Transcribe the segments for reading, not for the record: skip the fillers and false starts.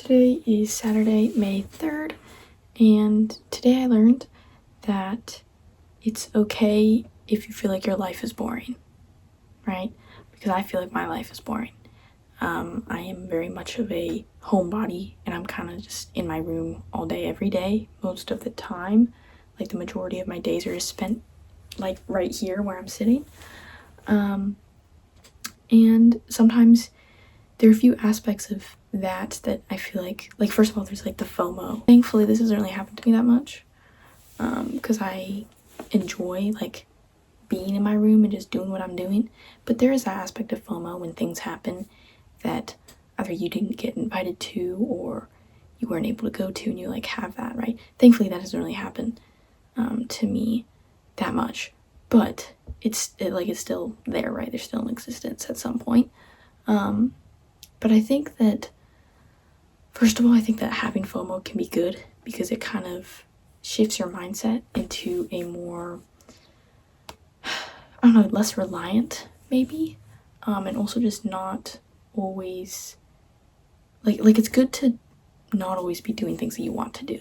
Today is Saturday, May 3rd, and today I learned that it's okay if you feel like your life is boring, right? Because I feel like my life is boring. I am very much of a homebody, and I'm kind of just in my room all day, every day, most of the time. Like, the majority of my days are just spent, like, right here where I'm sitting. And sometimes there are a few aspects of that I feel like first of all, there's like the FOMO. Thankfully, this hasn't really happened to me that much, because I enjoy like being in my room and just doing what I'm doing. But there is that aspect of FOMO when things happen that either you didn't get invited to or you weren't able to go to, and you like have that, right? Thankfully, that doesn't really happen to me that much, but it's still there, right? They're still in existence at some point. But I think that, first of all, I think that having FOMO can be good because it kind of shifts your mindset into a more, I don't know, less reliant, maybe. And also just not always, like it's good to not always be doing things that you want to do,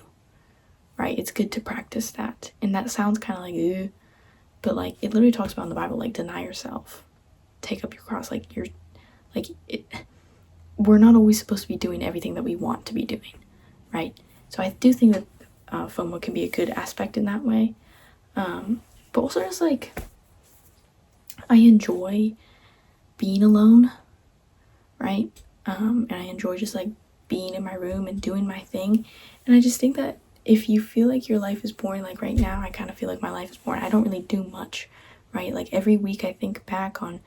right? It's good to practice that. And that sounds kind of like, ugh, but like it literally talks about in the Bible, like deny yourself, take up your cross, we're not always supposed to be doing everything that we want to be doing, right? So I do think that FOMO can be a good aspect in that way. But also just like, I enjoy being alone, right? And I enjoy just like being in my room and doing my thing. And I just think that if you feel like your life is boring, like right now, I kind of feel like my life is boring. I don't really do much, right? Like every week I think back on,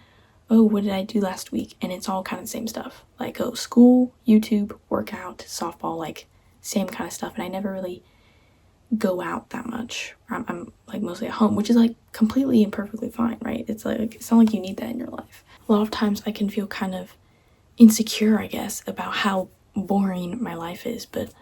oh, what did I do last week? And it's all kind of the same stuff. Like, oh, school, YouTube, workout, softball, like same kind of stuff. And I never really go out that much. I'm like mostly at home, which is like completely and perfectly fine, right? It's not like you need that in your life. A lot of times I can feel kind of insecure, I guess, about how boring my life is. But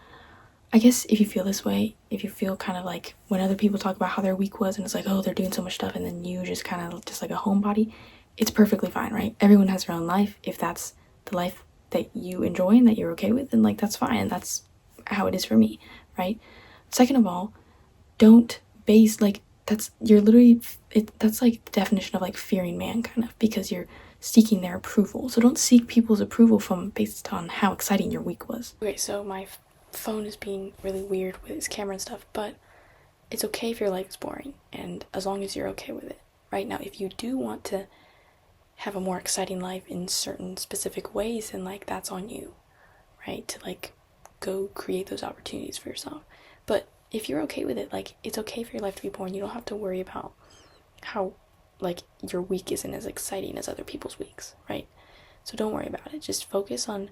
I guess if you feel this way, if you feel kind of like when other people talk about how their week was and it's like, oh, they're doing so much stuff, and then you just kind of just like a homebody, it's perfectly fine, right? Everyone has their own life. If that's the life that you enjoy and that you're okay with, then like that's fine, and that's how it is for me, right? Second of all, don't base like that's that's like the definition of like fearing man, kind of, because you're seeking their approval. So don't seek people's approval from based on how exciting your week was. Okay, so my phone is being really weird with its camera and stuff, but it's okay if your life is boring, and as long as you're okay with it. Right now, if you do want to have a more exciting life in certain specific ways, and like that's on you, right? To like go create those opportunities for yourself. But if you're okay with it, like it's okay for your life to be boring. You don't have to worry about how like your week isn't as exciting as other people's weeks, right? So don't worry about it. Just focus on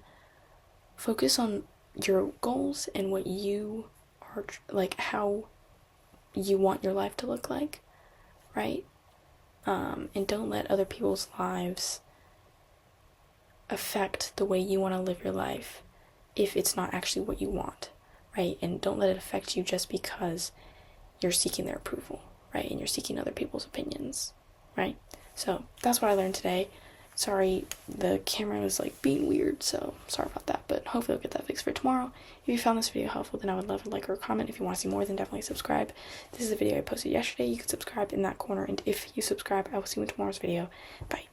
your goals and what you are like, how you want your life to look like, right? And don't let other people's lives affect the way you want to live your life if it's not actually what you want, right? And don't let it affect you just because you're seeking their approval, right? And you're seeking other people's opinions, right? So that's what I learned today. Sorry, the camera was like being weird, so sorry about that, but hopefully I'll get that fixed for tomorrow. If you found this video helpful, then I would love a like or a comment. If you want to see more, then definitely subscribe. This is a video I posted yesterday. You can subscribe in that corner, and if you subscribe, I will see you in tomorrow's video. Bye.